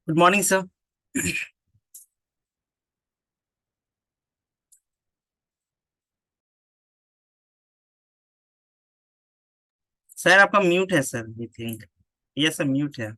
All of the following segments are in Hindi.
Good morning sir. सर आपका म्यूट है sir, I think. Yes sir, mute है।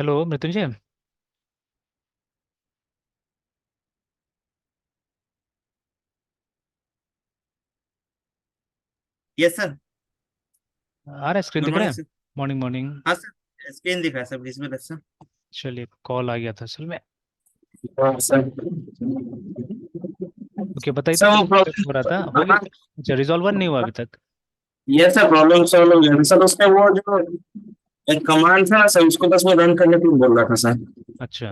हेलो मृत्युंजय। Yes sir. आ रहा है, स्क्रीन गुड दिख रहा मॉर्निंग है? सर। Morning morning. हाँ सर, स्क्रीन दिख रहा है सर, विजिबल है सर। चलिए, कॉल आ गया था असल में। हाँ सर। ओके, बताइए तो सर क्या वो दिक्कत हो रहा था, हो गया? प्रॉब्लम। अच्छा, रिजॉल्वर नहीं हुआ अभी तक? ये सर प्रॉब्लम सॉल्व हो गया सर, उसका वो जो एक कमांड था सर, उसको बस मैं रन करने के लिए बोल रहा था सर। अच्छा।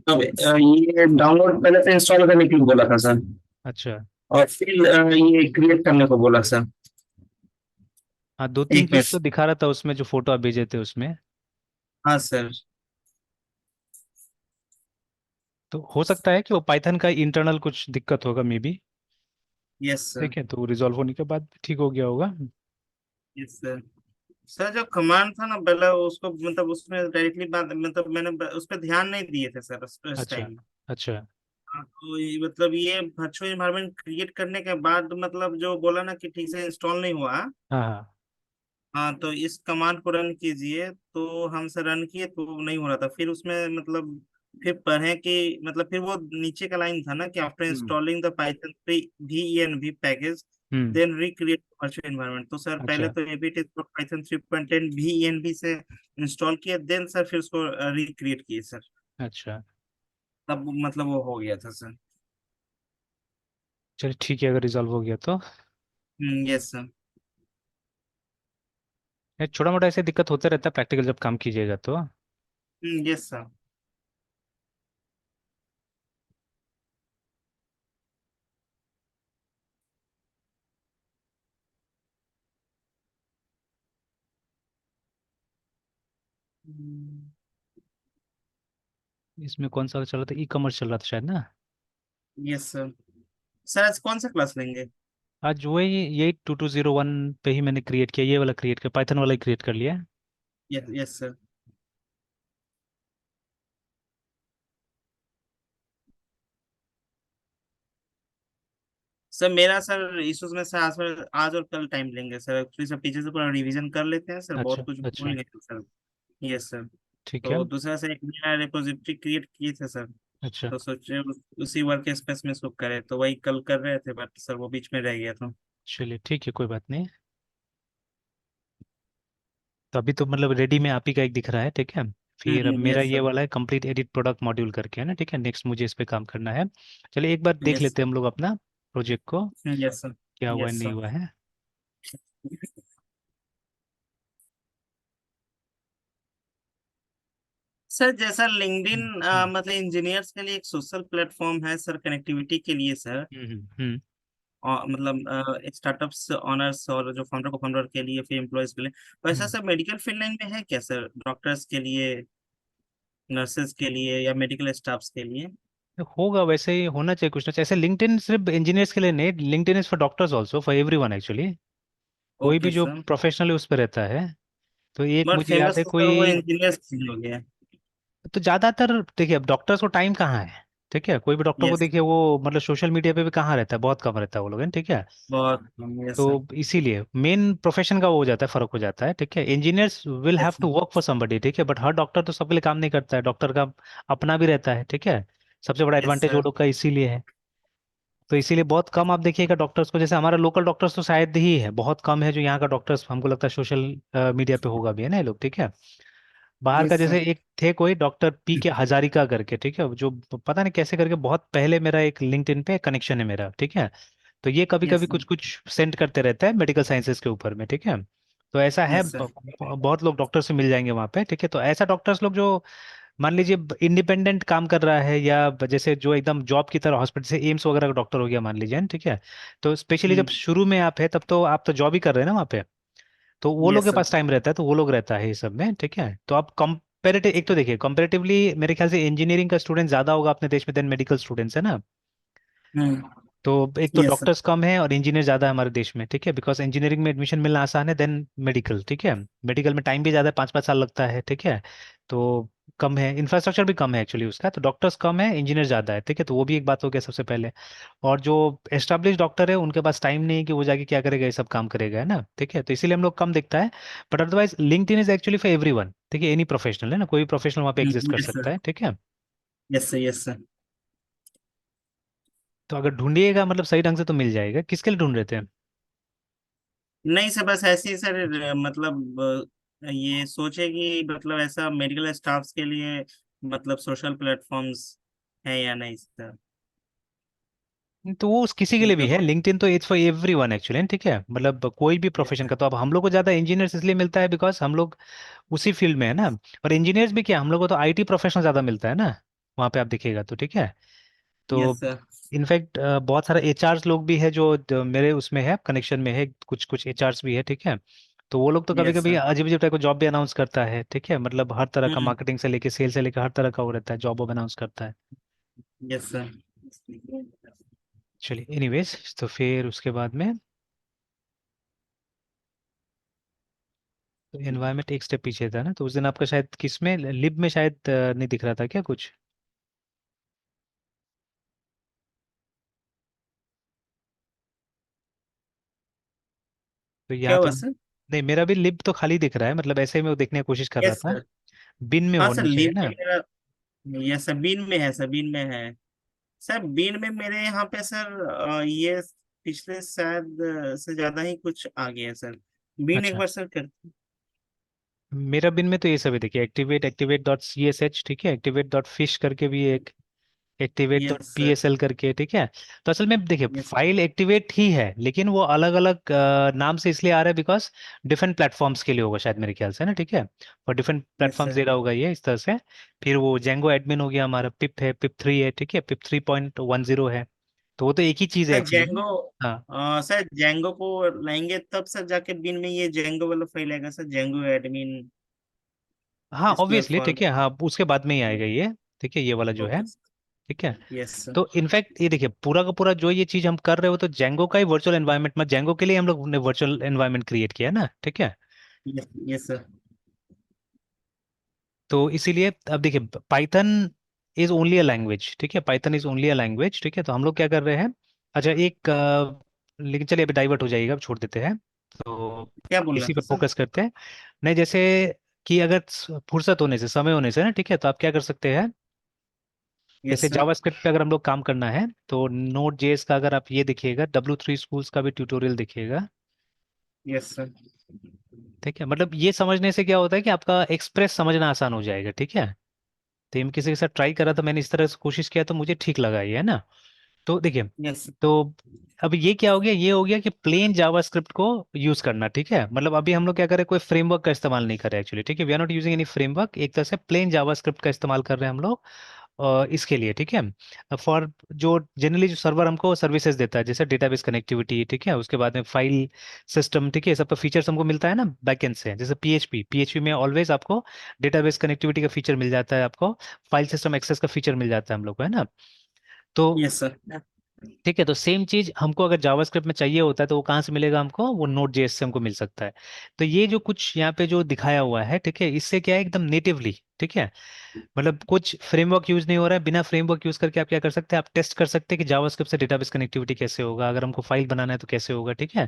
तब ये डाउनलोड पहले से इंस्टॉल करने के लिए बोला था सर। अच्छा। और फिर ये क्रिएट करने को बोला सर। हाँ, दो तीन एक चीज मिनट। तो दिखा रहा था उसमें, जो फोटो आप भेजे थे उसमें। हाँ सर। तो हो सकता है कि वो पाइथन का इंटरनल कुछ दिक्कत होगा मे बी। Yes sir. ठीक है, तो रिजॉल्व होने के बाद ठीक हो गया होगा। Yes sir. सर जो कमांड था ना पहले, उसको मतलब उसमें डायरेक्टली बात, मतलब मैंने उस पर ध्यान नहीं दिए थे सर उस अच्छा। टाइम। अच्छा। हाँ, तो मतलब ये वर्चुअल इन्वायरमेंट क्रिएट करने के बाद मतलब जो बोला ना कि ठीक से इंस्टॉल नहीं हुआ। हाँ हाँ। हाँ, तो इस कमांड को रन कीजिए, तो हमसे रन किए तो नहीं हो रहा था, फिर उसमें मतलब फिर पढ़े कि मतलब फिर वो नीचे का लाइन था ना कि after hmm. Installing the Python VENV package hmm. Then recreate virtual environment. तो सर पहले अच्छा। तो एबीटी पाइथन 3.10 VENV से इंस्टॉल किया, देन सर फिर उसको रिक्रिएट किए सर। अच्छा। तब मतलब वो हो गया था सर। चलिए ठीक है, अगर रिजॉल्व हो गया तो। Yes sir. ये छोटा मोटा ऐसे दिक्कत होता रहता है प्रैक्टिकल जब काम कीजिएगा तो। Yes sir. इसमें कौन सा चल रहा था? ई कॉमर्स चल रहा था शायद ना? Yes sir. सर आज कौन सा क्लास लेंगे? आज वही यही 2201 पे ही मैंने क्रिएट किया, ये वाला क्रिएट किया, पाइथन वाला ही क्रिएट कर लिया है। Yes yes sir. सर मेरा सर इश्यूज में सर आज और कल टाइम लेंगे सर, एक्चुअली सब पीछे से पूरा रिवीजन कर लेते हैं सर, बहुत अच्छा। कुछ भूल अच्छा। गए थे सर। Yes sir. ठीक है। तो दूसरा सर एक नया रिपोजिटरी क्रिएट किए थे सर। अच्छा। तो सोचे उसी वर्क स्पेस में इसको करें, तो वही कल कर रहे थे, बट सर वो बीच में रह गया था। चलिए ठीक है, कोई बात नहीं। तो अभी तो मतलब रेडी में आप ही का एक दिख रहा है, ठीक है। फिर अब मेरा यस ये सर। वाला है कंप्लीट एडिट प्रोडक्ट मॉड्यूल करके, है ना? ठीक है, नेक्स्ट मुझे इस पे काम करना है। चलिए एक बार देख यस लेते सर। हैं हम लोग अपना प्रोजेक्ट को, यस सर। क्या हुआ है यस नहीं सर। हुआ है। सर जैसा लिंक्डइन हम्म। हम्म। मतलब इंजीनियर्स के लिए एक सोशल प्लेटफॉर्म है सर, कनेक्टिविटी के लिए सर। हम्म। और मतलब स्टार्टअप्स ऑनर्स और जो फाउंडर को फाउंडर के लिए, फिर एम्प्लॉयज के लिए, वैसा हम्म। सर मेडिकल फील्ड लाइन में है क्या सर, डॉक्टर्स के लिए, नर्सेज के लिए या मेडिकल स्टाफ्स के लिए? होगा, वैसे ही होना चाहिए कुछ ना चाहिए। ऐसे लिंक्डइन सिर्फ इंजीनियर्स के लिए नहीं, LinkedIn is for doctors also, for everyone actually. कोई भी ओके जो सर। प्रोफेशनली उस पर रहता है। तो एक बट मुझे याद फेमस है तो सर वो कोई। इंजीनियर्स के लिए हो गया। तो ज्यादातर देखिए, अब डॉक्टर्स को टाइम कहाँ है? ठीक है, कोई भी डॉक्टर को यस। देखिए, वो मतलब सोशल मीडिया पे भी कहाँ रहता है, बहुत कम रहता है वो लोग, है ना? ठीक है। बहुत। Yes sir. तो इसीलिए मेन प्रोफेशन का वो हो जाता है, फर्क हो जाता है, ठीक है। Engineers will have yes. To work for somebody, ठीक है, बट हर डॉक्टर तो सबके लिए काम नहीं करता है, डॉक्टर का अपना भी रहता है, ठीक है। सबसे बड़ा यस एडवांटेज वो सर। लोग का इसीलिए है। तो इसीलिए बहुत कम आप देखिएगा डॉक्टर्स को, जैसे हमारा लोकल डॉक्टर्स तो शायद ही है, बहुत कम है जो यहाँ का डॉक्टर्स, हमको लगता है सोशल मीडिया पे होगा भी, है ना ये लोग, ठीक है। बाहर का यस जैसे सर। एक थे कोई डॉक्टर पी के हजारिका करके, ठीक है, जो पता नहीं कैसे करके, बहुत पहले मेरा एक लिंक्डइन पे कनेक्शन है मेरा, ठीक है। तो ये कभी कभी यस कुछ सर। कुछ सेंड करते रहता है मेडिकल साइंसेज के ऊपर में, ठीक है। तो ऐसा है, यस सर। बहुत लोग डॉक्टर से मिल जाएंगे वहाँ पे, ठीक है। तो ऐसा डॉक्टर्स लोग जो मान लीजिए इंडिपेंडेंट काम कर रहा है, या जैसे जो एकदम जॉब की तरह हॉस्पिटल से एम्स वगैरह का डॉक्टर हो गया मान लीजिए, ठीक है। तो स्पेशली जब हम्म। शुरू में आप है, तब तो आप तो जॉब ही कर रहे हैं ना वहाँ पे। तो वो लोग यस के सर। पास टाइम रहता है, तो वो लोग रहता है ये सब में, ठीक है। तो आप कंपेरेटिव, एक तो देखिए कंपेरेटिवली मेरे ख्याल से इंजीनियरिंग का स्टूडेंट ज्यादा होगा अपने देश में देन मेडिकल स्टूडेंट्स, है ना? हम्म। तो एक तो यस सर। डॉक्टर्स कम है और इंजीनियर ज्यादा है हमारे देश में, ठीक है, बिकॉज इंजीनियरिंग में एडमिशन मिलना आसान है देन मेडिकल, ठीक है। मेडिकल में टाइम भी ज्यादा है, 5 5 साल लगता है, ठीक है। तो कम है, इंफ्रास्ट्रक्चर भी कम है एक्चुअली उसका, तो डॉक्टर्स कम है, इंजीनियर ज्यादा है, ठीक है। तो वो भी एक बात हो गया सबसे पहले। और जो एस्टेब्लिश डॉक्टर है उनके पास टाइम नहीं है कि वो जाके क्या करेगा, ये सब काम करेगा, है ना? ठीक है, तो इसीलिए हम लोग कम दिखता है। But otherwise LinkedIn is actually for everyone, ठीक है, एनी प्रोफेशनल है ना, कोई भी प्रोफेशनल वहाँ पे एग्जिस्ट कर यस सकता सर। है, ठीक है। Yes sir. Yes sir. तो अगर ढूंढिएगा मतलब सही ढंग से तो मिल जाएगा। किसके लिए ढूंढ रहे थे? नहीं सर, बस ऐसे ही सर, मतलब ये सोचे कि मतलब ऐसा मेडिकल स्टाफ्स के लिए मतलब सोशल प्लेटफॉर्म्स है या नहीं सर। तो वो उस किसी के लिए भी है, मतलब। लिंक्डइन तो इट्स फॉर एवरीवन एक्चुअली, ठीक है, मतलब कोई भी यस प्रोफेशन सर। का। तो अब हम लोग को ज्यादा इंजीनियर्स इसलिए मिलता है बिकॉज हम लोग उसी फील्ड में है ना। और इंजीनियर्स भी क्या, हम लोग को तो आईटी प्रोफेशनल ज्यादा मिलता है ना वहाँ पे, आप देखिएगा तो, ठीक है। तो यस सर। इनफैक्ट बहुत सारे एचआरस लोग भी है जो मेरे उसमें है, कनेक्शन में है, कुछ कुछ एचआरस भी है, ठीक है। तो वो लोग तो कभी यस कभी सर। अजीब अजीब टाइप का जॉब भी अनाउंस करता है, ठीक है, मतलब हर तरह का हम्म। मार्केटिंग से लेके सेल से लेके हर तरह का वो रहता है, जॉब अनाउंस करता है। Yes sir. चलिए एनीवेज, तो फिर उसके बाद में एनवायरनमेंट एक स्टेप पीछे था ना, तो उस दिन आपका शायद किस में, लिब में शायद नहीं दिख रहा था क्या कुछ? तो क्या यहाँ पे हुआ सर? नहीं, मेरा भी लिब तो खाली दिख रहा है, मतलब ऐसे ही मैं वो देखने की कोशिश कर रहा यस था। सर। बिन में हाँ सर, होना चाहिए लीव में ना। मेरा। यस सर, बीन में है सर, बीन में है। सर बीन में मेरे यहाँ पे सर, ये पिछले शायद से ज्यादा ही कुछ आ गया है सर। बीन एक अच्छा, बार सर कर। मेरा बिन में तो ये सब है, देखिए, activate activate dot c s h, ठीक है, एक्टिवेट डॉट फिश करके भी एक, activate dot yes p sir. S l करके, ठीक है। तो असल में देखिए यस। फाइल एक्टिवेट ही है, लेकिन वो अलग अलग नाम से इसलिए आ रहा है बिकॉज डिफरेंट प्लेटफॉर्म्स के लिए होगा शायद, मेरे ख्याल से ना, ठीक है। और डिफरेंट यस प्लेटफॉर्म्स सर। दे रहा होगा ये इस तरह से। फिर वो जेंगो एडमिन हो गया हमारा, पिप है, पिप 3 है, ठीक है, पिप 3.10 है। तो वो तो एक ही चीज़ है सर एक्चुअली। जेंगो। हाँ सर जेंगो को लाएंगे तब सर जाके बिन में ये जेंगो वाला फाइल आएगा सर, जेंगो एडमिन हाँ इस ऑब्वियसली, प्लेटफॉर्म। ठीक है, हाँ उसके बाद में ही आएगा ये, ठीक है, ये वाला जो है, ओके। ठीक है। Yes sir. तो इनफैक्ट ये देखिए पूरा का पूरा जो ये चीज हम कर रहे हो तो जेंगो का ही वर्चुअल एनवायरनमेंट में, जेंगो के लिए हम लोग ने वर्चुअल एनवायरनमेंट क्रिएट किया है ना, ठीक है। यस। Yes sir. तो इसीलिए अब देखिए Python is only a language, ठीक है, Python is only a language, ठीक है। तो हम लोग क्या कर रहे हैं, अच्छा एक लेकिन चलिए अभी डाइवर्ट हो जाएगा, अब छोड़ देते हैं। तो क्या बोल रहा इसी था पे सर? फोकस करते हैं। नहीं, जैसे कि अगर फुर्सत होने से, समय होने से ना, ठीक है, तो आप क्या कर सकते हैं, यस जैसे सर। जावास्क्रिप्ट पे अगर हम लोग काम करना है तो नोड जेएस का अगर आप ये देखिएगा, W3 स्कूल्स का भी ट्यूटोरियल देखिएगा, यस सर। ठीक है। मतलब ये समझने से क्या होता है कि आपका एक्सप्रेस समझना आसान हो जाएगा, ठीक है। तो मैं किसी के साथ ट्राई करा था, मैंने इस तरह से कोशिश किया तो मुझे ठीक लगा ये, है ना। तो देखिए, यस। तो अब ये क्या हो गया, ये हो गया कि प्लेन जावास्क्रिप्ट को यूज करना, ठीक है। मतलब अभी हम लोग क्या करें, कोई फ्रेमवर्क का इस्तेमाल नहीं कर रहे एक्चुअली, ठीक है, we are not using any framework, एक तरह से प्लेन जावास्क्रिप्ट का इस्तेमाल कर रहे हैं हम लोग इसके लिए, ठीक है। फॉर जो जनरली जो सर्वर हमको सर्विसेज देता है, जैसे डेटाबेस कनेक्टिविटी, ठीक है, उसके बाद में फाइल सिस्टम, ठीक है, ये सब का फीचर्स हमको मिलता है ना बैकएंड से, जैसे पीएचपी, पीएचपी में ऑलवेज आपको डेटाबेस कनेक्टिविटी का फीचर मिल जाता है, आपको फाइल सिस्टम एक्सेस का फीचर मिल जाता है हम लोग को, है ना। तो यस सर। ठीक है, तो सेम चीज हमको अगर जावास्क्रिप्ट में चाहिए होता है तो वो कहाँ से मिलेगा हमको, वो नोड जेएस से हमको मिल सकता है। तो ये जो कुछ यहाँ पे जो दिखाया हुआ है, ठीक है, इससे क्या है एकदम नेटिवली, ठीक है, मतलब कुछ फ्रेमवर्क यूज नहीं हो रहा है, बिना फ्रेमवर्क यूज करके आप क्या कर सकते हैं, आप टेस्ट कर सकते हैं कि जावास्क्रिप्ट से डेटाबेस कनेक्टिविटी कैसे होगा, अगर हमको फाइल बनाना है तो कैसे होगा, ठीक है।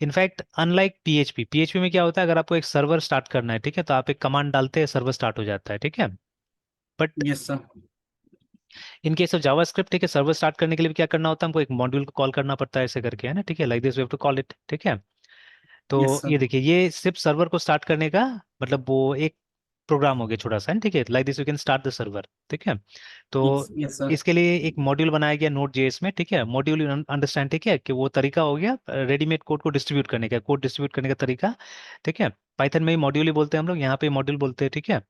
इनफैक्ट अनलाइक पीएचपी, पीएचपी में क्या होता है, अगर आपको एक सर्वर स्टार्ट करना है, ठीक है, तो आप एक कमांड डालते हैं, सर्वर स्टार्ट हो जाता है, ठीक है। But yes sir. In case of JavaScript, ठीक है, सर्वर स्टार्ट करने के लिए भी क्या करना होता है, हमको एक मॉड्यूल को कॉल करना पड़ता है, ऐसे करके, है ना, ठीक है, like this we have to call it, ठीक है। तो यस सर। ये देखिए, ये सिर्फ सर्वर को स्टार्ट करने का मतलब वो एक प्रोग्राम हो गया छोटा सा, है ना, ठीक है, like this you can start the server, ठीक है। तो यस। Yes sir. इसके लिए एक मॉड्यूल बनाया गया नोड जेएस में, ठीक है, मॉड्यूल यू अंडरस्टैंड, ठीक है, कि वो तरीका हो गया रेडीमेड कोड को डिस्ट्रीब्यूट करने का, कोड डिस्ट्रीब्यूट करने का तरीका, ठीक है। पाइथन में ही मॉड्यूल ही बोलते हैं हम लोग, यहाँ पे मॉड्यूल बोलते हैं, ठीक है।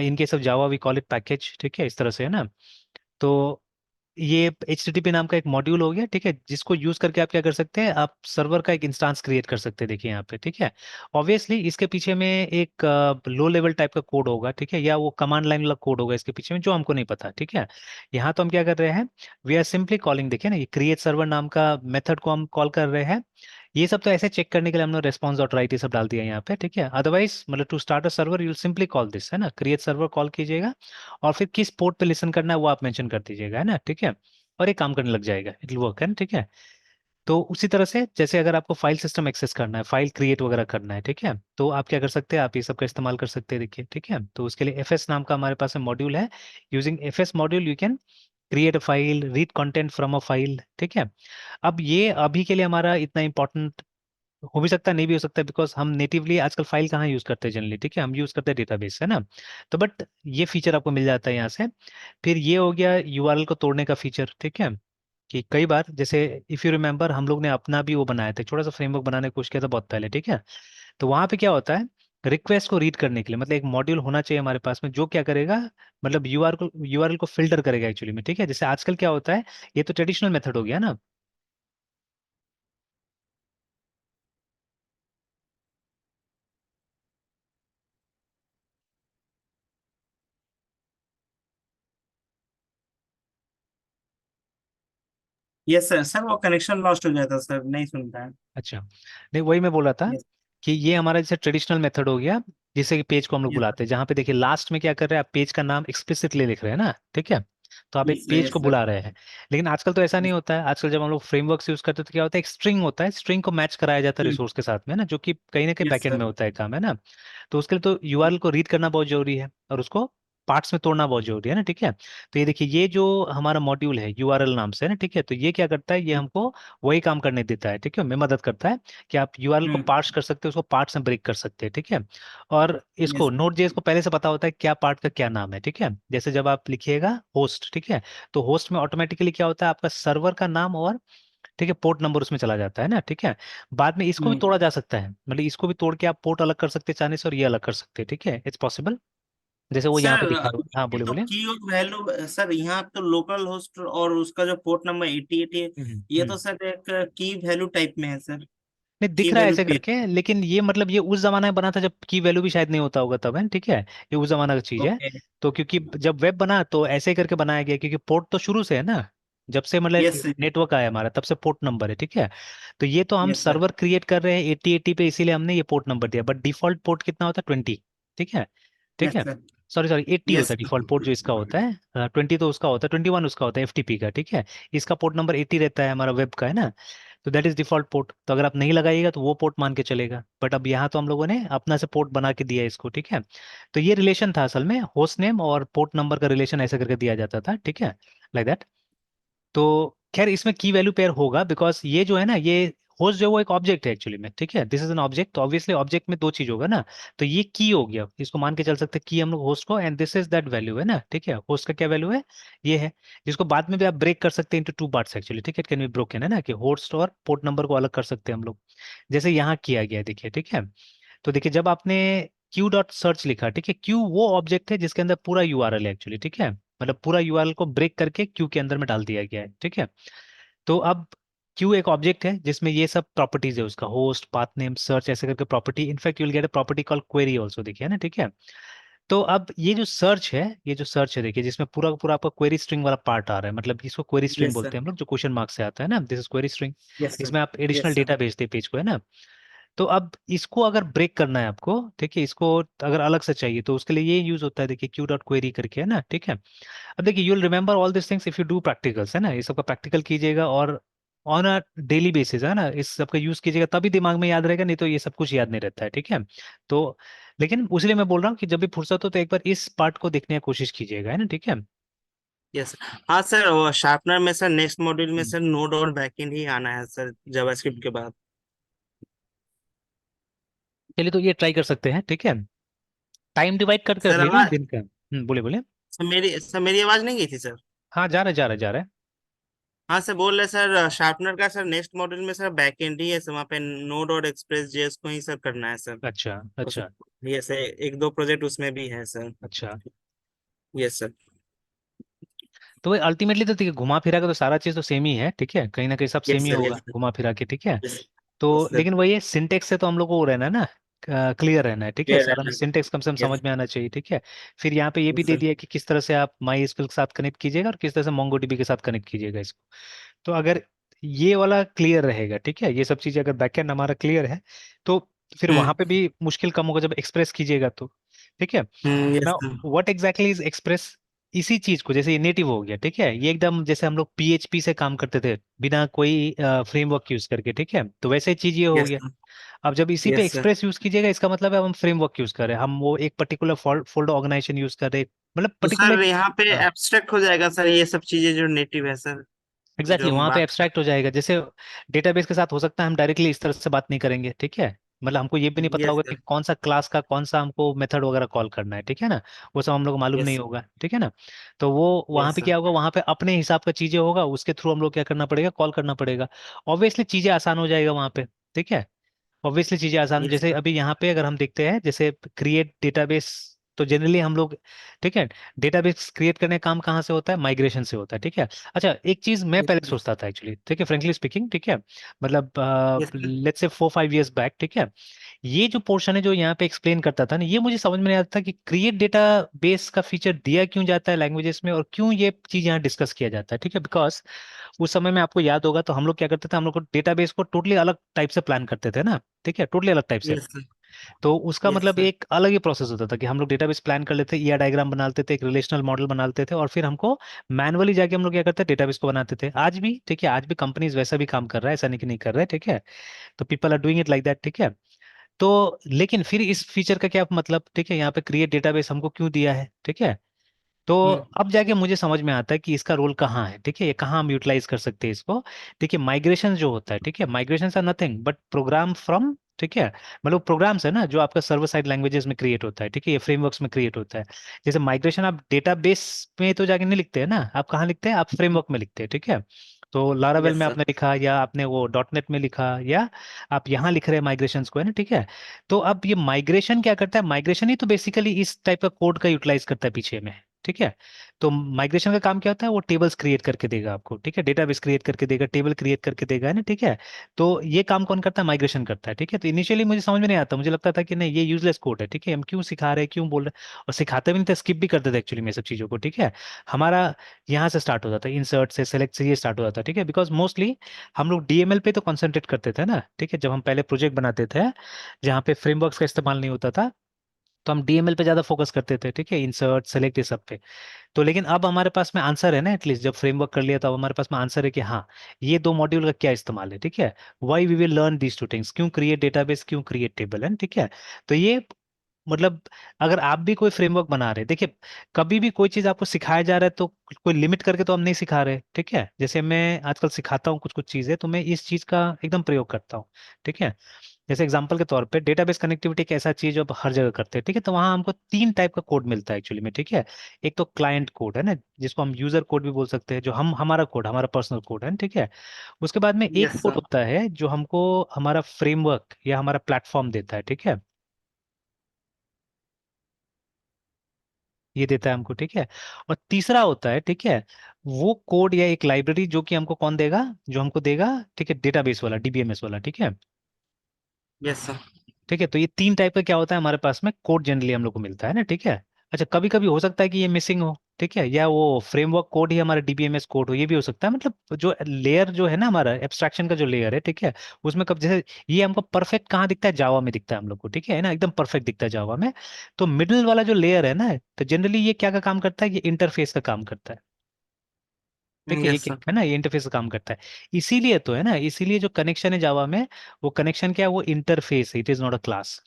In case of Java we call it package, ठीक है, इस तरह से, है ना। तो ये HTTP नाम का एक मॉड्यूल हो गया, ठीक है, जिसको यूज करके आप क्या कर सकते हैं, आप सर्वर का एक इंस्टेंस क्रिएट कर सकते हैं, देखिए यहाँ पे, ठीक है। ऑब्वियसली इसके पीछे में एक लो लेवल टाइप का कोड होगा, ठीक है, या वो कमांड लाइन वाला कोड होगा इसके पीछे में, जो हमको नहीं पता, ठीक है। यहाँ तो हम क्या कर रहे हैं, वी आर सिंपली कॉलिंग, देखिए ना, ये क्रिएट सर्वर नाम का मेथड को हम कॉल कर रहे हैं। ये सब तो ऐसे चेक करने के लिए हमने रेस्पॉन्स डॉट राइट ये सब डाल दिया है यहाँ पे, ठीक है। अदरवाइज मतलब to start a server you simply call this, है ना, क्रिएट सर्वर कॉल कीजिएगा, और फिर किस पोर्ट पे लिसन करना है वो आप मेंशन कर दीजिएगा, है ना, ठीक है। और ये काम करने लग जाएगा, इट विल वर्क, है ना, ठीक है। तो उसी तरह से जैसे अगर आपको फाइल सिस्टम एक्सेस करना है, फाइल क्रिएट वगैरह करना है, ठीक है, तो आप क्या कर सकते हैं, आप ये सब का इस्तेमाल कर सकते हैं, देखिए, ठीक है। तो उसके लिए एफएस नाम का हमारे पास में मॉड्यूल है। Using FS module you can create a file, read content from a file, ठीक है। अब ये अभी के लिए हमारा इतना इंपॉर्टेंट हो भी सकता है, नहीं भी हो सकता, बिकॉज हम नेटिवली आजकल फाइल कहाँ यूज करते हैं जनरली, ठीक है, हम यूज करते हैं डेटाबेस, है ना। तो बट ये फीचर आपको मिल जाता है यहाँ से। फिर ये हो गया यूआरएल को तोड़ने का फीचर, ठीक है। कि कई बार जैसे इफ यू रिमेंबर हम लोग ने अपना भी वो बनाया था, छोटा सा फ्रेमवर्क बनाने की कोशिश किया था बहुत पहले, ठीक है। तो वहां पे क्या होता है, रिक्वेस्ट को रीड करने के लिए मतलब एक मॉड्यूल होना चाहिए हमारे पास में, जो क्या करेगा, मतलब यूआरएल को फिल्टर करेगा एक्चुअली में, ठीक है। जैसे आजकल क्या होता है, ये तो ट्रेडिशनल मेथड हो गया ना। यस सर, सर वो कनेक्शन लॉस्ट हो जाता सर, नहीं सुनता है। अच्छा, नहीं वही मैं बोला था यस। कि ये हमारा जैसे ट्रेडिशनल मेथड हो गया, जिससे कि पेज को हम लोग यस बुलाते हैं, जहाँ पे देखिए लास्ट में क्या कर रहे हैं, आप पेज का नाम एक्सप्लिसिटली लिख रहे हैं ना, ठीक है। तो आप एक सर। पेज को यस सर। बुला रहे हैं। लेकिन आजकल तो ऐसा नहीं होता है, आजकल जब हम लोग फ्रेमवर्क यूज करते हैं तो क्या होता है, एक स्ट्रिंग होता है, स्ट्रिंग को मैच कराया जाता है रिसोर्स के साथ में ना, जो कि कहीं ना कहीं यस बैकएंड में सर। होता है काम, है ना। तो उसके लिए तो यूआरएल को रीड करना बहुत जरूरी है, और उसको पार्ट्स में तोड़ना बहुत जरूरी है ना, ठीक है। तो ये देखिए, ये जो हमारा मॉड्यूल है यूआरएल नाम से है ना, ठीक है, तो ये क्या करता है, ये हमको वही काम करने देता है, ठीक है, में मदद करता है कि आप यूआरएल को हम्म। पार्स कर सकते हैं, उसको पार्ट्स में ब्रेक कर सकते हैं, ठीक है। और इसको यस नोट जेएस को पहले से पता होता है क्या पार्ट का क्या नाम है, ठीक है। जैसे जब आप लिखिएगा होस्ट, ठीक है, तो होस्ट में ऑटोमेटिकली क्या होता है, आपका सर्वर का नाम और ठीक है पोर्ट नंबर उसमें चला जाता है ना, ठीक है। बाद में इसको भी हम्म। तोड़ा जा सकता है, मतलब इसको भी तोड़ के आप पोर्ट अलग कर सकते हैं चाहने से, और ये अलग कर सकते हैं, ठीक है, इट्स पॉसिबल। जैसे वो यहाँ पे सर दिखा हुआ, हाँ ये बोले तो बोले। की और वैल्यू सर, यहाँ तो लोकल होस्ट और उसका जो पोर्ट नंबर 88 है, हम्म ये हम्म। तो सर एक की वैल्यू टाइप में है सर। नहीं की दिख रहा है वैल्यू ऐसे पेयर। करके, लेकिन ये मतलब ये उस जमाने में बना था जब की वैल्यू भी शायद नहीं होता होगा तब, है, ठीक है। ये उस जमाना का चीज है। ओके। तो क्योंकि जब वेब बना तो ऐसे ही करके बनाया गया, क्योंकि पोर्ट तो शुरू से है ना, जब से मतलब यस। नेटवर्क आया हमारा तब से पोर्ट नंबर है, ठीक है। तो ये तो हम यस सर। सर्वर क्रिएट कर रहे हैं 8080 पे, इसीलिए हमने ये पोर्ट नंबर दिया, बट डिफॉल्ट पोर्ट कितना होता है, 20, ठीक है, ठीक यस है। सर। सॉरी सॉरी, 80 होता यस। है डिफॉल्ट पोर्ट जो इसका होता है, 20 तो उसका होता है, 21 उसका होता है एफटीपी का, ठीक है। इसका पोर्ट नंबर 80 रहता है हमारा वेब का, है ना। तो दैट इज डिफॉल्ट पोर्ट, तो अगर आप नहीं लगाइएगा तो वो पोर्ट मान के चलेगा, बट अब यहाँ तो हम लोगों ने अपना से पोर्ट बना के दिया है इसको, ठीक है। तो ये रिलेशन था असल में, होस्ट नेम और पोर्ट नंबर का रिलेशन ऐसे करके दिया जाता था, ठीक है, लाइक दैट। तो खैर इसमें की वैल्यू पेयर होगा, बिकॉज ये जो है ना, ये होस्ट जो है वो एक ऑब्जेक्ट है एक्चुअली में, ठीक है, दिस इज एन ऑब्जेक्ट, तो ऑब्वियसली ऑब्जेक्ट में दो चीज होगा ना। तो ये की हो गया, इसको मान के चल सकते हैं की हम लोग होस्ट को, and this is that value, है ना, ठीक है। होस्ट का क्या वैल्यू है, ये है, जिसको बाद में भी आप ब्रेक कर सकते हैं इनटू टू पार्ट्स एक्चुअली, ठीक है, कैन बी ब्रोकन, है ना, कि होस्ट और पोर्ट नंबर को अलग कर सकते हैं हम लोग, जैसे यहाँ किया गया है, देखिए, ठीक है। तो देखिए जब आपने क्यू डॉट सर्च लिखा, ठीक है, क्यू वो ऑब्जेक्ट है जिसके अंदर पूरा यूआरएल है एक्चुअली, ठीक है, मतलब पूरा यूआरएल को ब्रेक करके क्यू के अंदर में डाल दिया गया है, ठीक है। तो अब क्यू एक ऑब्जेक्ट है जिसमें ये सब प्रॉपर्टीज है, उसका होस्ट, पाथ नेम, सर्च, ऐसे करके property, in fact you will get a property call query also, देखिए, है ना, ठीक है। तो अब ये जो सर्च है, ये जो सर्च है देखिए, जिसमें पूरा का पूरा आपका क्वेरी स्ट्रिंग वाला पार्ट आ रहा है, मतलब इसको क्वेरी स्ट्रिंग यस बोलते सर। हैं हम लोग, जो क्वेश्चन मार्क से आता है ना, this is query string. Yes sir. इसमें आप एडिशनल यस सर। डेटा भेजते हैं पेज को, है ना। तो अब इसको अगर ब्रेक करना है आपको, ठीक है, इसको अगर अलग से चाहिए तो उसके लिए ये यूज होता है, देखिए क्यू डॉट क्वेरी करके, है ना, ठीक है। अब देखिए you will remember all this things if you do practicals, है ना, ये सबका प्रैक्टिकल कीजिएगा, और ऑन अ डेली बेसिस, है ना, इस सबका यूज कीजिएगा, तभी दिमाग में याद रहेगा, नहीं तो ये सब कुछ याद नहीं रहता है, ठीक है। तो लेकिन उसलिए मैं बोल रहा हूँ कि जब भी फुर्सत हो तो एक बार इस पार्ट को देखने की कोशिश कीजिएगा, है ना, ठीक है। यस। हाँ सर, वो शार्पनर में सर नेक्स्ट मॉड्यूल में हम्म। सर नोड और बैकएंड ही आना है सर, जावास्क्रिप्ट के बाद। चलिए तो ये ट्राई कर सकते हैं, ठीक है। टाइम डिवाइड करके रख सर लिए ना आवाज, दिन का, बोले बोले। सर मेरी आवाज नहीं गई थी सर। हाँ जा रहा है, जा रहा है, जा रहा है। हाँ सर, बोल रहे सर शार्पनर का सर नेक्स्ट मॉड्यूल में सर बैकएंड ही है सर, वहाँ पे नोड और एक्सप्रेस जेएस को ही सर करना है सर। अच्छा उस अच्छा। ये सर एक दो प्रोजेक्ट उसमें भी है सर। अच्छा, यस सर। तो अल्टीमेटली तो ठीक है, घुमा फिरा के तो सारा चीज तो सेम ही है, ठीक है, कहीं ना कहीं सब सेम यस ही सर। होगा यस सर। घुमा फिरा के, ठीक है। यस। तो यस सर। लेकिन वही है, सिंटेक्स से तो हम लोग को वो रहना है ना, क्लियर रहना है, ठीक है, क्लियर सारा है। सिंटेक्स कम से कम समझ यस। में आना चाहिए, ठीक है। फिर यहाँ पे ये भी यस दे सर। दिया कि किस तरह से आप माई एसक्यूएल के साथ कनेक्ट कीजिएगा, और किस तरह से मोंगोडीबी के साथ कनेक्ट कीजिएगा इसको। तो अगर ये वाला क्लियर रहेगा, ठीक है, ये सब चीजें अगर बैकएंड हमारा क्लियर है, तो फिर हम्म। वहां पे भी मुश्किल कम होगा जब एक्सप्रेस कीजिएगा तो, ठीक है। Yes now sir. What exactly is express, इसी चीज को, जैसे ये नेटिव हो गया, ठीक है, ये एकदम जैसे हम लोग पीएचपी से काम करते थे बिना कोई फ्रेमवर्क यूज करके, ठीक है, तो वैसे ही चीज ये हो यस गया। सर। अब जब इसी पे यस सर। एक्सप्रेस यूज कीजिएगा, इसका मतलब है हम फ्रेमवर्क यूज कर रहे हैं, हम वो एक पर्टिकुलर फोल्डर ऑर्गेनाइजेशन यूज कर रहे हैं, मतलब तो पर्टिकुलर। सर यहाँ पे एब्स्ट्रैक्ट हो जाएगा सर ये सब चीजें जो नेटिव है सर, जो एग्जैक्टली हम वहां पे बात कर एब्स्ट्रैक्ट हो जाएगा। जैसे डेटाबेस के साथ हो सकता है हम डायरेक्टली इस तरह से बात नहीं करेंगे, ठीक है, मतलब हमको ये भी नहीं रहे हैं। पता यस होगा कि सर। कौन सा क्लास का कौन सा हमको मेथड वगैरह कॉल करना है, ठीक है ना, वो सब हम लोग को मालूम यस नहीं सर। होगा, ठीक है ना। तो वो वहां यस पे सर। क्या होगा, वहां पे अपने हिसाब का चीजें होगा, उसके थ्रू हम लोग क्या करना पड़ेगा, कॉल करना पड़ेगा। ऑब्वियसली चीजें आसान हो जाएगा वहां पे, ठीक है। ऑब्वियसली चीजें आसान, यस जैसे सर। अभी यहाँ पे अगर हम देखते हैं जैसे क्रिएट डेटाबेस, तो जनरली हम लोग, ठीक है, डेटाबेस क्रिएट करने का काम कहाँ से होता है, माइग्रेशन से होता है, ठीक है। अच्छा, एक चीज मैं यस पहले सर। सोचता था एक्चुअली, ठीक है, फ्रेंकली स्पीकिंग, ठीक है, मतलब yes sir. Let's say 4-5 years back, ठीक है, ये जो पोर्शन है जो यहाँ पे एक्सप्लेन करता था ना, ये मुझे समझ में नहीं आता था कि क्रिएट डेटा बेस का फीचर दिया क्यों जाता है लैंग्वेजेस में, और क्यों ये चीज यहाँ डिस्कस किया जाता है, ठीक है, बिकॉज उस समय में आपको याद होगा तो हम लोग क्या करते थे, हम लोग को डेटाबेस को टोटली अलग टाइप से प्लान करते थे ना, ठीक है, टोटली अलग टाइप से। Yes sir. तो उसका यस मतलब सर। एक अलग ही प्रोसेस होता था कि हम लोग डेटाबेस प्लान कर लेते, ईआर डायग्राम बनाते थे, एक रिलेशनल मॉडल बनाते थे, और फिर हमको मैनुअली जाके हम लोग क्या करते, डेटाबेस को बनाते थे। आज भी, ठीक है, आज भी कंपनीज वैसा भी काम कर रहा है, ऐसा नहीं कि नहीं कर रहा है, ठीक है। तो people are doing it like that, ठीक है। तो लेकिन फिर इस फीचर का क्या मतलब, ठीक है, यहाँ पे क्रिएट डेटाबेस हमको क्यों दिया है, ठीक है। तो हम्म। अब जाके मुझे समझ में आता है कि इसका रोल कहाँ है, ठीक है, ये कहाँ हम यूटिलाइज कर सकते हैं इसको। देखिए, माइग्रेशन जो होता है, ठीक है, migration are nothing but program from, ठीक है, मतलब प्रोग्राम्स है ना जो आपका सर्वर साइड लैंग्वेजेस में क्रिएट होता है, ठीक है, ये फ्रेमवर्क्स में क्रिएट होता है। जैसे माइग्रेशन आप डेटाबेस में तो जाके नहीं लिखते हैं ना, आप कहाँ लिखते हैं, आप फ्रेमवर्क में लिखते हैं, ठीक है। तो लारावेल यस में सर। आपने लिखा, या आपने वो डॉट नेट में लिखा, या आप यहाँ लिख रहे हैं माइग्रेशन को, है ना, ठीक है। तो अब ये माइग्रेशन क्या करता है, माइग्रेशन ही तो बेसिकली इस टाइप का कोड का यूटिलाइज करता है पीछे में, ठीक है। तो माइग्रेशन का काम क्या होता है, वो टेबल्स क्रिएट करके देगा आपको, ठीक है, डेटाबेस क्रिएट करके देगा, टेबल क्रिएट करके देगा, है ना, ठीक है। तो ये काम कौन करता है, माइग्रेशन करता है, ठीक है। तो इनिशियली मुझे समझ में नहीं आता, मुझे लगता था कि नहीं, ये यूजलेस कोड है, ठीक है, हम क्यों सिखा रहे हैं, क्यों बोल रहे हैं, और सिखाते भी नहीं थे, स्किप भी करते थे एक्चुअली में सब चीज़ों को, ठीक है। हमारा यहाँ से स्टार्ट होता था, इंसर्ट से, सेलेक्ट से, ये स्टार्ट होता था, ठीक है, बिकॉज मोस्टली हम लोग डीएमएल पे तो कंसंट्रेट करते थे ना, ठीक है, जब हम पहले प्रोजेक्ट बनाते थे जहाँ पे फ्रेमवर्क्स का इस्तेमाल नहीं होता था, तो हम डीएमएल पे ज्यादा फोकस करते थे, ठीक है, इंसर्ट, सेलेक्ट, ये सब पे। तो लेकिन अब हमारे पास में आंसर है ना, एटलीस्ट जब फ्रेमवर्क कर लिया तो अब हमारे पास में आंसर है कि हाँ, ये दो मॉड्यूल का क्या इस्तेमाल है, ठीक है। Why we will learn these two things, क्यों क्रिएट डेटाबेस, क्यों क्रिएट टेबल, है ना, ठीक है। तो ये मतलब अगर आप भी कोई फ्रेमवर्क बना रहे हैं, देखिए, कभी भी कोई चीज आपको सिखाया जा रहा है तो कोई लिमिट करके तो हम नहीं सिखा रहे, ठीक है। जैसे मैं आजकल सिखाता हूँ कुछ कुछ चीजें, तो मैं इस चीज का एकदम प्रयोग करता हूँ, ठीक है। जैसे एग्जांपल के तौर पे डेटाबेस कनेक्टिविटी एक ऐसा चीज जो अब हर जगह करते हैं, ठीक है, तो वहाँ हमको 3 टाइप का कोड मिलता है एक्चुअली में, ठीक है। एक तो क्लाइंट कोड है ना, जिसको हम यूजर कोड भी बोल सकते हैं, जो हम हमारा कोड, हमारा पर्सनल कोड है ना, ठीक है। उसके बाद में एक यस कोड सर। होता है जो हमको हमारा फ्रेमवर्क या हमारा प्लेटफॉर्म देता है, ठीक है, ये देता है हमको, ठीक है। और तीसरा होता है, ठीक है, वो कोड या एक लाइब्रेरी जो कि हमको कौन देगा, जो हमको देगा, ठीक है, डेटाबेस वाला, डीबीएमएस वाला, ठीक है। Yes sir. ठीक है, तो ये 3 टाइप का क्या होता है हमारे पास में कोड जनरली हम लोग को मिलता है ना, ठीक है। अच्छा, कभी कभी हो सकता है कि ये मिसिंग हो, ठीक है, या वो फ्रेमवर्क कोड ही हमारा डीबीएमएस कोड हो, ये भी हो सकता है, मतलब जो लेयर जो है ना हमारा एब्स्ट्रैक्शन का जो लेयर है, ठीक है, उसमें कब जैसे ये हमको परफेक्ट कहाँ दिखता है, जावा में दिखता है हम लोग को, ठीक है ना, एकदम परफेक्ट दिखता है जावा में। तो मिडिल वाला जो लेयर है ना, तो जनरली ये क्या का काम करता है, ये इंटरफेस का काम करता है, ठीक है, ये यस क्या सर। है ना, ये इंटरफेस का काम करता है। इसीलिए तो है ना, इसीलिए जो कनेक्शन है जावा में, वो कनेक्शन क्या है, वो इंटरफेस है, it is not a class,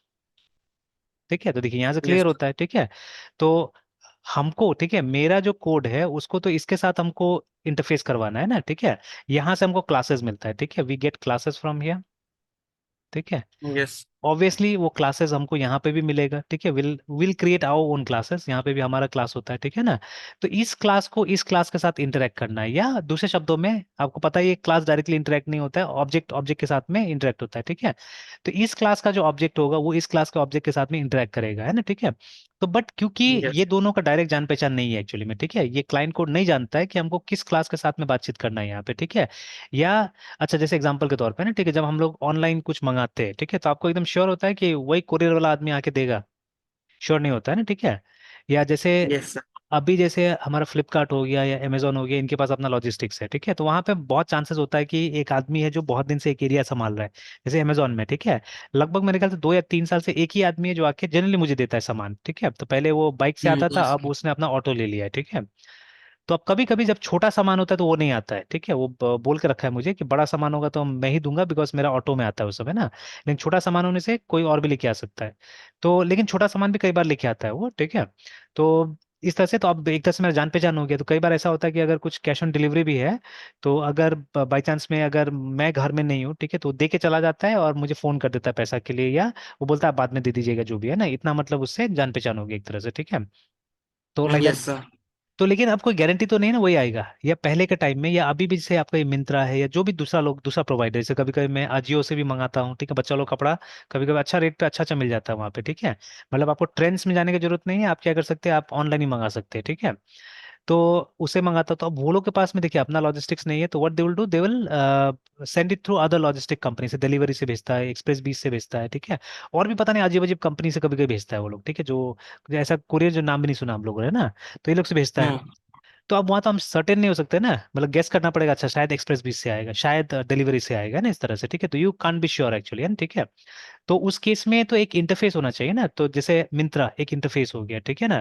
ठीक है। तो देखिए यहाँ से यस क्लियर होता है, ठीक है। तो हमको, ठीक है, मेरा जो कोड है उसको तो इसके साथ हमको इंटरफेस करवाना है ना, ठीक है। यहाँ से हमको क्लासेस मिलता है, ठीक है, we get classes from here, ठीक है। यस। ऑब्वियसली वो क्लासेस हमको यहाँ पे भी मिलेगा, ठीक है, will will create our own classes, यहाँ पे भी हमारा क्लास होता है, ठीक है ना। तो इस क्लास को इस क्लास के साथ इंटरेक्ट करना है, या दूसरे शब्दों में आपको पता है ये क्लास डायरेक्टली इंटरेक्ट नहीं होता है, ऑब्जेक्ट ऑब्जेक्ट के साथ में इंटरेक्ट होता है, ठीक है। तो इस क्लास का जो ऑब्जेक्ट होगा वो इस क्लास के ऑब्जेक्ट के साथ में इंटरेक्ट करेगा, है ना, ठीक है। तो बट क्योंकि ये यस। दोनों का डायरेक्ट जान पहचान नहीं है एक्चुअली में, ठीक है, ये क्लाइंट कोड नहीं जानता है कि हमको किस क्लास के साथ में बातचीत करना है यहाँ पे, ठीक है। या अच्छा, जैसे एग्जांपल के तौर पे ना, ठीक है, जब हम लोग ऑनलाइन कुछ मंगाते हैं, ठीक है, तो आपको एकदम श्योर होता है कि वही कोरियर वाला आदमी आके देगा, श्योर नहीं होता है ना, ठीक है। या जैसे यस सर। अभी जैसे हमारा फ्लिपकार्ट हो गया या अमेजोन हो गया, इनके पास अपना लॉजिस्टिक्स है, ठीक है, तो वहां पे बहुत चांसेस होता है कि एक आदमी है जो बहुत दिन से एक एरिया संभाल रहा है। जैसे अमेजोन में, ठीक है, लगभग मेरे ख्याल से 2 या 3 साल से एक ही आदमी है जो आके जनरली मुझे देता है सामान, ठीक है। तो पहले वो बाइक से आता था, यस। अब उसने अपना ऑटो ले लिया है, ठीक है। तो अब कभी कभी जब छोटा सामान होता है तो वो नहीं आता है, ठीक है, वो बोल के रखा है मुझे कि बड़ा सामान होगा तो मैं ही दूंगा, बिकॉज मेरा ऑटो में आता है उस समय ना। लेकिन छोटा सामान होने से कोई और भी लेके आ सकता है। तो लेकिन छोटा सामान भी कई बार लेके आता है वो, ठीक है। तो इस तरह से तो अब एक तरह से मेरा जान पहचान हो गया। तो कई बार ऐसा होता है कि अगर कुछ कैश ऑन डिलीवरी भी है, तो अगर बाई चांस में अगर मैं घर में नहीं हूँ, ठीक है, तो दे के चला जाता है और मुझे फोन कर देता है पैसा के लिए, या वो बोलता है "आप बाद में दे दीजिएगा", जो भी है ना, इतना मतलब उससे जान पहचान होगी एक तरह से, ठीक है। तो लाइक दैट। Yes sir. तो लेकिन अब कोई गारंटी तो नहीं ना वही आएगा, या पहले के टाइम में, या अभी भी जैसे आपका ये मिंत्रा है या जो भी दूसरा लोग दूसरा प्रोवाइडर, जैसे कभी कभी मैं अजियो से भी मंगाता हूँ, ठीक है, बच्चा लोग कपड़ा कभी कभी अच्छा रेट पे अच्छा अच्छा मिल जाता है वहाँ पे, ठीक है। मतलब आपको ट्रेंड्स में जाने की जरूरत नहीं है, आप क्या कर सकते हैं, आप ऑनलाइन ही मंगा सकते हैं, ठीक है। तो उसे मंगाता, तो अब वो लोग के पास में देखिए अपना लॉजिस्टिक्स नहीं है, तो what they will do, they will send it through other logistic company से, डिलीवरी से भेजता है, एक्सप्रेस बीस से भेजता है, ठीक है। और भी पता नहीं अजीब अजीब कंपनी से कभी कभी भेजता है वो लोग, ठीक है, जो ऐसा कुरियर जो नाम भी नहीं सुना हम लोगों ने ना, तो ये लोग से भेजता है। हम्म। तो अब वहां तो हम सर्टेन नहीं हो सकते ना, मतलब गेस करना पड़ेगा, अच्छा शायद एक्सप्रेस बीस से आएगा, शायद डिलीवरी से आएगा ना, इस तरह से, ठीक है। तो you can't be sure actually, है ना, ठीक है। तो उस केस में तो एक इंटरफेस होना चाहिए ना, तो जैसे मिंत्रा एक इंटरफेस हो गया, ठीक है ना।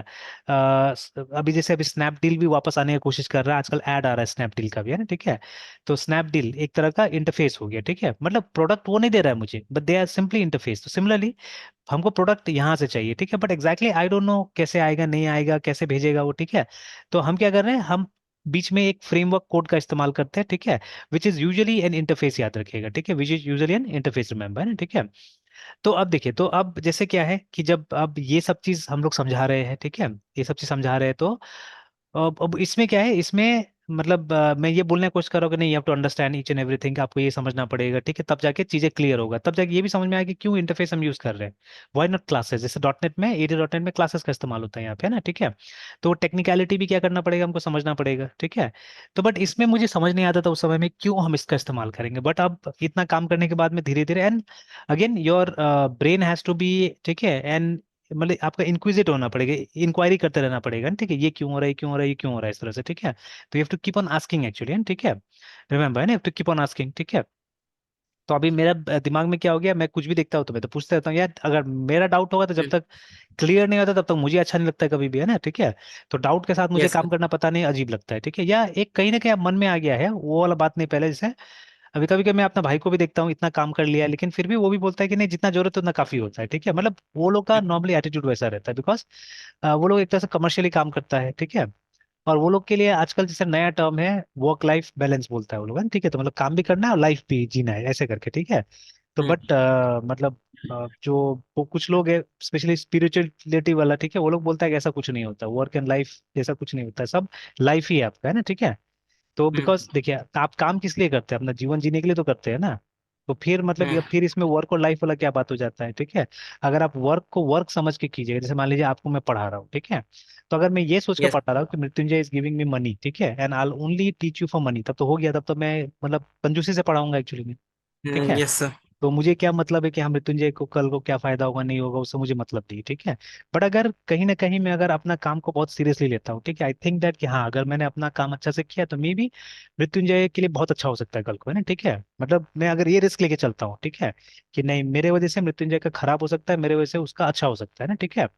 अभी जैसे अभी स्नैपडील भी वापस आने की कोशिश कर रहा है, आजकल ऐड आ रहा है स्नैपडील का भी, है ना, ठीक है। तो स्नैपडील एक तरह का इंटरफेस हो गया, ठीक है, मतलब प्रोडक्ट वो नहीं दे रहा है मुझे, but they are simply interface. तो सिमिलरली हमको प्रोडक्ट यहाँ से चाहिए, ठीक है, but exactly I don't know कैसे आएगा नहीं आएगा, कैसे भेजेगा वो, ठीक है। तो हम क्या कर रहे हैं, हम बीच में एक फ्रेमवर्क कोड का इस्तेमाल करते हैं, ठीक है, which is usually N interface, याद रखिएगा, ठीक है, which is usually N interface, remember, है ना, ठीक है। तो अब देखिए, तो अब जैसे क्या है कि जब अब ये सब चीज हम लोग समझा रहे हैं, ठीक है, ये सब चीज समझा रहे हैं, तो अब इसमें क्या है, इसमें मतलब मैं ये बोलने की कोशिश कर रहा हूँ कि नहीं, you have to understand each and everything, आपको ये समझना पड़ेगा, ठीक है, तब जाके चीजें क्लियर होगा, तब जाके ये भी समझ में आएगा कि क्यों इंटरफेस हम यूज कर रहे हैं। वाई नॉट क्लासेस, जैसे डॉट नेट में, एडी डॉट नेट में क्लासेस का इस्तेमाल होता है यहाँ पे, है ना, ठीक है। तो टेक्निकलिटी भी क्या करना पड़ेगा, हमको समझना पड़ेगा, ठीक है। तो बट इसमें मुझे समझ नहीं आता था उस समय में क्यों हम इसका इस्तेमाल करेंगे, बट अब इतना काम करने के बाद में धीरे धीरे, and again your brain has to be, ठीक है, एंड मतलब आपका इंक्विजिट होना पड़ेगा, इंक्वायरी करते रहना पड़ेगा ना, ठीक है, ये क्यों हो रहा है, क्यों हो रहा है, ये क्यों हो रहा है, इस तरह से, ठीक है। तो you have to keep on asking actually, ठीक है, रिमेंबर, है ना, you have to keep on asking, ठीक है। तो अभी मेरा दिमाग में क्या हो गया, मैं कुछ भी देखता हूँ तो मैं तो पूछता रहता हूँ यार, अगर मेरा डाउट होगा तो जब तक क्लियर नहीं होता तब तक मुझे अच्छा नहीं लगता है कभी भी, है ना, ठीक है। तो डाउट के साथ मुझे यस काम सर। करना पता नहीं अजीब लगता है, ठीक है, या एक कहीं ना कहीं अब मन में आ गया है वो वाला बात नहीं, पहले जैसे अभी कभी कभी मैं अपना भाई को भी देखता हूँ, इतना काम कर लिया है लेकिन फिर भी वो भी बोलता है कि नहीं, जितना जरूरत है उतना काफी होता है, ठीक है, मतलब वो लोग का नॉर्मली एटीट्यूड वैसा रहता है, बिकॉज वो लोग एक तरह से कमर्शियली काम करता है, ठीक है। और वो लोग के लिए आजकल जैसे नया टर्म है वर्क लाइफ बैलेंस बोलता है वो लोग, है ना, ठीक है, तो मतलब काम भी करना है और लाइफ भी जीना है, ऐसे करके, ठीक है। तो हम्म। बट मतलब जो वो कुछ लोग है स्पेशली स्पिरिचुअलिटी वाला, ठीक है, वो लोग बोलता है कि ऐसा कुछ नहीं होता, वर्क एंड लाइफ जैसा कुछ नहीं होता है, सब लाइफ ही है आपका, है ना, ठीक है। तो हम्म। बिकॉज देखिए आप काम किस लिए करते हैं, अपना जीवन जीने के लिए तो करते हैं ना। तो फिर मतलब ये हम्म। फिर इसमें वर्क और लाइफ वाला क्या बात हो जाता है, ठीक है। अगर आप वर्क को वर्क समझ के कीजिएगा, जैसे मान लीजिए आपको मैं पढ़ा रहा हूँ, ठीक है, तो अगर मैं ये सोच कर यस। पढ़ा रहा हूँ कि Mrityunjay is giving me money, ठीक है, and I only teach you for money, तब तो हो गया, तब तो मैं मतलब कंजूसी से पढ़ाऊंगा एक्चुअली में, ठीक है। Yes sir. तो मुझे क्या मतलब है कि हम मृत्युंजय को कल को क्या फायदा होगा नहीं होगा, उससे मुझे मतलब नहीं, ठीक है। बट अगर कहीं ना कहीं मैं अगर अपना काम को बहुत सीरियसली लेता हूँ, ठीक है, आई थिंक दैट कि हाँ अगर मैंने अपना काम अच्छा से किया तो मे भी मृत्युंजय के लिए बहुत अच्छा हो सकता है कल को, है ना, ठीक है। मतलब मैं अगर ये रिस्क लेके चलता हूँ, ठीक है, कि नहीं मेरे वजह से मृत्युंजय का खराब हो सकता है, मेरे वजह से उसका अच्छा हो सकता है ना, ठीक है।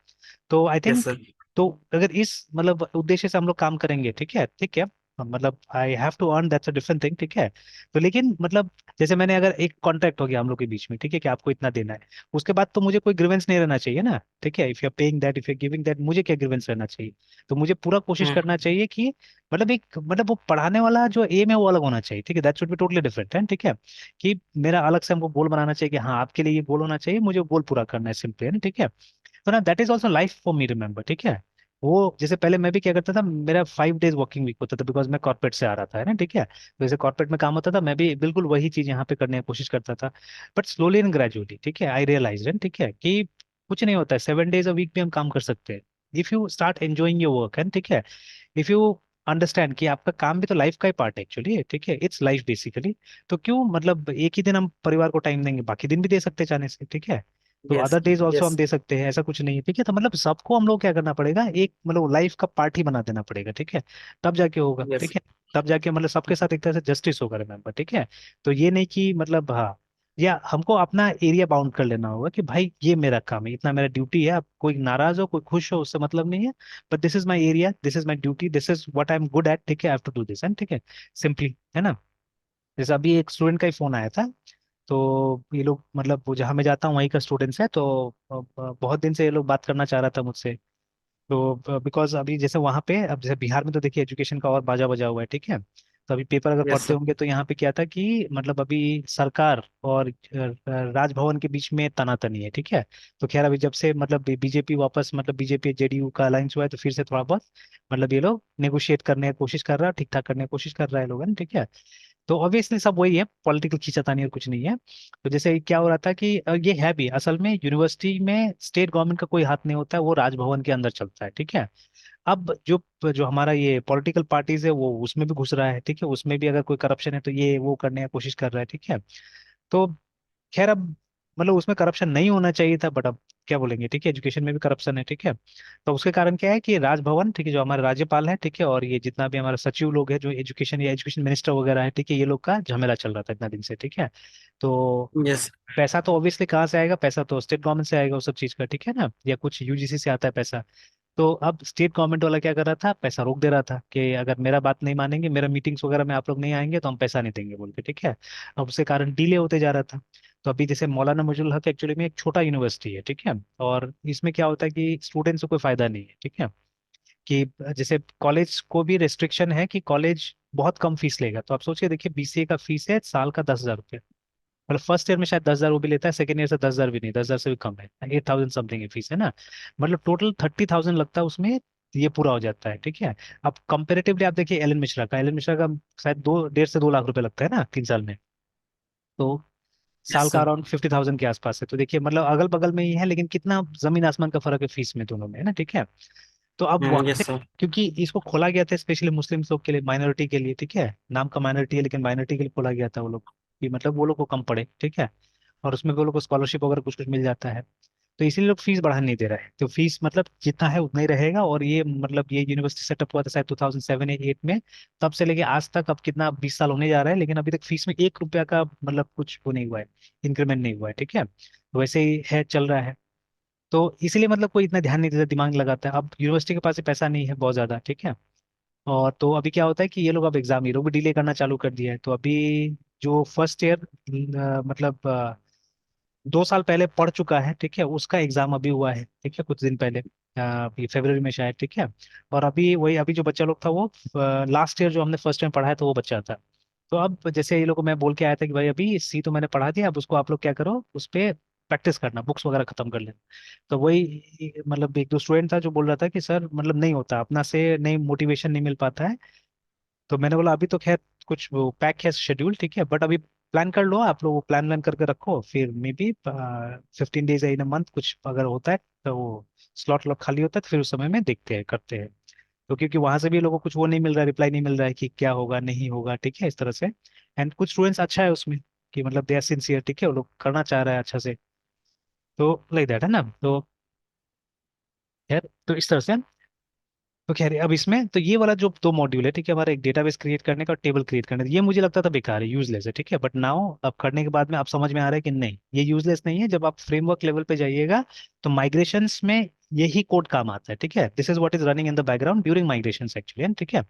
तो आई यस थिंक, सर। तो अगर इस मतलब उद्देश्य से हम लोग काम करेंगे, ठीक है, ठीक है, मतलब I have to earn, that's a different thing, ठीक है। तो लेकिन मतलब जैसे मैंने अगर एक कॉन्ट्रैक्ट हो गया हम लोग के बीच में, ठीक है, कि आपको इतना देना है, उसके बाद तो मुझे कोई ग्रीवेंस नहीं रहना चाहिए ना, ठीक है, if you are paying that, if you are giving that, मुझे क्या ग्रीवेंस रहना चाहिए। तो मुझे पूरा कोशिश हम्म। करना चाहिए कि मतलब एक मतलब वो पढ़ाने वाला जो एम है वो अलग होना चाहिए, ठीक है, that should be totally different, है, ठीक है। कि मेरा अलग से हमको गोल बनाना चाहिए कि हाँ आपके लिए ये गोल होना चाहिए, मुझे गोल पूरा करना है सिंपली, है ना, ठीक है। तो ना that is also life for me, remember, ठीक है। वो जैसे पहले मैं भी क्या करता था, मेरा 5 डेज वर्किंग वीक होता था, बिकॉज मैं कॉर्पोरेट से आ रहा था, है ना, ठीक है, तो जैसे कॉर्पोरेट में काम होता था, मैं भी बिल्कुल वही चीज यहाँ पे करने की कोशिश करता था। बट स्लोली एंड ग्रेजुअली, ठीक है, आई रियलाइज, ठीक है, कि कुछ नहीं होता है, 7 डेज अ वीक भी हम काम कर सकते हैं, if you start enjoying your work, है, ठीक है। इफ यू अंडरस्टैंड कि आपका काम भी तो लाइफ का ही पार्ट है एक्चुअली, ठीक है, इट्स लाइफ बेसिकली। तो क्यों मतलब एक ही दिन हम परिवार को टाइम देंगे, बाकी दिन भी दे सकते हैं चाहने से, ठीक है। तो यस अदर डेज ऑल्सो हम यस। दे सकते हैं, ऐसा कुछ नहीं है, ठीक है। तो मतलब सबको हम लोग क्या करना पड़ेगा, एक मतलब लाइफ का पार्ट ही बना देना पड़ेगा, ठीक है। तब जाके होगा, यस। ठीक है। तब जाके मतलब सबके साथ एक तरह से जस्टिस होगा, रिमेम्बर, ठीक है। तो ये नहीं कि मतलब हाँ, या हमको अपना एरिया बाउंड कर लेना होगा कि भाई ये मेरा काम है, इतना मेरा ड्यूटी है, अब कोई नाराज हो कोई खुश हो उससे मतलब नहीं है, but this is my area, this is my duty, this is what I am good at, ठीक है, I have to do this, and ठीक है, सिंपली, है ना। जैसे अभी एक स्टूडेंट का ही फोन आया था, तो ये लोग मतलब वो जहाँ मैं जाता हूँ वहीं का स्टूडेंट्स है, तो बहुत दिन से ये लोग बात करना चाह रहा था मुझसे। तो बिकॉज अभी जैसे वहाँ पे, अब जैसे बिहार में तो देखिए एजुकेशन का और बाजा बजा हुआ है, ठीक है। तो अभी पेपर अगर यस पढ़ते होंगे तो यहाँ पे क्या था कि मतलब अभी सरकार और राजभवन के बीच में तनातनी है, ठीक है। तो खैर अभी जब से मतलब बीजेपी वापस मतलब बीजेपी जेडीयू का अलायंस हुआ है, तो फिर से थोड़ा बहुत मतलब ये लोग नेगोशिएट करने की कोशिश कर रहा है, ठीक ठाक करने की कोशिश कर रहा है लोग, है ना, ठीक है। तो ऑब्वियसली सब वही है, पॉलिटिकल खींचातानी और कुछ नहीं है। तो जैसे क्या हो रहा था कि ये है भी असल में यूनिवर्सिटी में स्टेट गवर्नमेंट का कोई हाथ नहीं होता है, वो राजभवन के अंदर चलता है, ठीक है। अब जो जो हमारा ये पॉलिटिकल पार्टीज है वो उसमें भी घुस रहा है, ठीक है, उसमें भी अगर कोई करप्शन है तो ये वो करने की कोशिश कर रहा है, ठीक है। तो खैर अब मतलब उसमें करप्शन नहीं होना चाहिए था, बट अब क्या बोलेंगे, ठीक है, एजुकेशन में भी करप्शन है, ठीक है। तो उसके कारण क्या है कि राजभवन, ठीक है, जो हमारे राज्यपाल है, ठीक है, और ये जितना भी हमारा सचिव लोग है जो एजुकेशन या एजुकेशन मिनिस्टर वगैरह है, ठीक है, ये लोग का झमेला चल रहा था इतना दिन से, ठीक है। तो यस। पैसा तो ऑब्वियसली कहाँ से आएगा, पैसा तो स्टेट गवर्नमेंट से आएगा, उस सब चीज का, ठीक है ना, या कुछ यूजीसी से आता है पैसा। तो अब स्टेट गवर्नमेंट वाला क्या कर रहा था, पैसा रोक दे रहा था कि अगर मेरा बात नहीं मानेंगे, मेरा मीटिंग्स वगैरह में आप लोग नहीं आएंगे तो हम पैसा नहीं देंगे बोल के, ठीक है। अब उसके कारण डिले होते जा रहा था। तो अभी जैसे मौलाना मजरुल हक एक्चुअली में एक छोटा यूनिवर्सिटी है, ठीक है। और इसमें क्या होता है कि स्टूडेंट्स को कोई फायदा नहीं है, ठीक है। कि जैसे कॉलेज को भी रेस्ट्रिक्शन है कि कॉलेज बहुत कम फीस लेगा। तो आप सोचिए, देखिए बीसीए का फीस है साल का 10,000 रुपये, मतलब फर्स्ट ईयर में शायद 10,000 वो भी लेता है, सेकंड ईयर से 10,000 भी नहीं, 10,000 से भी कम है, 8,000 समथिंग है फीस, है ना। मतलब टोटल 30,000 लगता है उसमें, ये पूरा हो जाता है, ठीक है। अब कंपेरेटिवली आप देखिए एलन मिश्रा का शायद 1.5 से 2 लाख रुपए लगता है ना 3 साल में। तो साल यस का सर। अराउंड 50,000 के आसपास है। तो देखिए मतलब अगल बगल में ही है, लेकिन कितना जमीन आसमान का फर्क है फीस में दोनों में, है ना, ठीक है। तो अब वहां यस पे, सर। क्योंकि इसको खोला गया था स्पेशली मुस्लिम लोग के लिए, माइनॉरिटी के लिए, ठीक है, नाम का माइनॉरिटी है लेकिन माइनॉरिटी के लिए खोला गया था वो लोग, कि मतलब वो लोग को कम पड़े, ठीक है। और उसमें वो लोग को स्कॉलरशिप वगैरह कुछ कुछ मिल जाता है। तो इसीलिए लोग फीस बढ़ा नहीं दे रहा है, तो फीस मतलब जितना है उतना ही रहेगा। और ये मतलब ये यूनिवर्सिटी सेटअप हुआ था शायद 2007 या 8 में, तब से लेके आज तक अब कितना 20 साल होने जा रहा है, लेकिन अभी तक फीस में 1 रुपया का मतलब कुछ वो नहीं हुआ है, इंक्रीमेंट नहीं हुआ है, ठीक है। तो वैसे ही है, चल रहा है। तो इसीलिए मतलब कोई इतना ध्यान नहीं देता, दिमाग नहीं लगाता है। अब यूनिवर्सिटी के पास ही पैसा नहीं है बहुत ज्यादा, ठीक है। और तो अभी क्या होता है कि ये लोग अब एग्जाम ये लोग भी डिले करना चालू कर दिया है। तो अभी जो फर्स्ट ईयर मतलब 2 साल पहले पढ़ चुका है, ठीक है, उसका एग्जाम अभी हुआ है, ठीक है, कुछ दिन पहले, ये फरवरी में शायद, ठीक है। और अभी वही अभी जो बच्चा लोग था वो लास्ट ईयर जो हमने फर्स्ट टाइम पढ़ा है तो वो बच्चा था। तो अब जैसे ये लोग को मैं बोल के आया था कि भाई अभी सी तो मैंने पढ़ा दिया, अब उसको आप लोग क्या करो, उस पे प्रैक्टिस करना, बुक्स वगैरह खत्म कर लेना। तो वही मतलब एक दो स्टूडेंट था जो बोल रहा था कि सर मतलब नहीं होता अपना से, नहीं मोटिवेशन नहीं मिल पाता है। तो मैंने बोला अभी तो खैर कुछ वो पैक है शेड्यूल, ठीक है, बट अभी प्लान कर लो आप लोग, प्लान व्लान करके रखो, फिर मे बी 15 डेज या इन अ मंथ कुछ अगर होता है तो वो स्लॉट लॉट खाली होता है तो फिर उस समय में देखते हैं करते हैं। तो क्योंकि वहां से भी लोगों को कुछ वो नहीं मिल रहा है, रिप्लाई नहीं मिल रहा है कि क्या होगा नहीं होगा, ठीक है, इस तरह से। एंड कुछ स्टूडेंट्स अच्छा है उसमें कि मतलब दे आर सिंसियर, ठीक है, वो लोग करना चाह रहा है अच्छा से। तो लाइक दैट है ना। तो खैर तो इस तरह से। तो खैर अब इसमें तो ये वाला जो दो मॉड्यूल है, ठीक है, हमारा एक डेटाबेस क्रिएट करने का और टेबल क्रिएट करने का, ये मुझे लगता था बेकार है, यूजलेस है, ठीक है। बट नाउ अब करने के बाद में अब समझ में आ रहा है कि नहीं, ये यूजलेस नहीं है। जब आप फ्रेमवर्क लेवल पे जाइएगा तो माइग्रेशंस में यही कोड काम आता है, ठीक है। This is what is running in the background during migrations actually, ठीक है।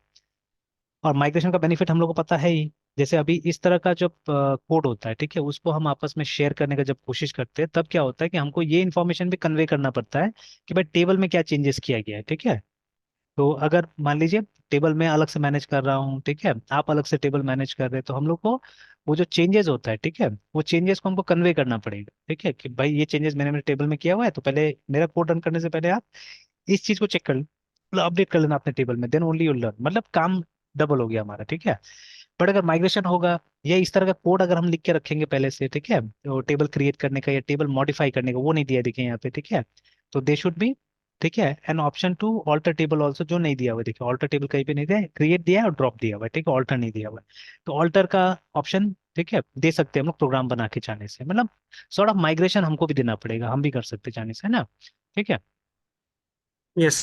और माइग्रेशन का बेनिफिट हम लोग को पता है ही। जैसे अभी इस तरह का जब कोड होता है, ठीक है, उसको हम आपस में शेयर करने का जब कोशिश करते हैं, तब क्या होता है कि हमको ये इन्फॉर्मेशन भी कन्वे करना पड़ता है कि भाई टेबल में क्या चेंजेस किया गया है, ठीक है। तो अगर मान लीजिए टेबल में अलग से मैनेज कर रहा हूँ, ठीक है, आप अलग से टेबल मैनेज कर रहे हैं, तो हम लोग को वो जो चेंजेस होता है, ठीक है, वो चेंजेस को हमको कन्वे करना पड़ेगा, ठीक है, कि भाई ये चेंजेस मैंने मेरे टेबल में किया हुआ है, तो पहले मेरा कोड रन करने से पहले आप इस चीज को चेक कर, मतलब अपडेट कर लेना अपने टेबल में, देन ओनली यू लर्न, मतलब काम डबल हो गया हमारा, ठीक है। बट अगर माइग्रेशन होगा या इस तरह का कोड अगर हम लिख के रखेंगे पहले से, ठीक है, तो टेबल क्रिएट करने का या टेबल मॉडिफाई करने का वो नहीं दिया देखिए यहाँ पे, ठीक है। तो दे शुड बी, ठीक है, an option to alter table also, जो नहीं दिया हुआ है, देखिए ऑल्टर टेबल कहीं पे नहीं दिया है, क्रिएट दिया है और ड्रॉप दिया हुआ है, ठीक है, ऑल्टर नहीं दिया हुआ है। तो ऑल्टर का ऑप्शन ठीक है, दे सकते हैं हम लोग प्रोग्राम बना के चाहने से, मतलब सॉर्ट ऑफ माइग्रेशन हमको भी देना पड़ेगा, हम भी कर सकते हैं चाहने से, है ना। ठीक है। यस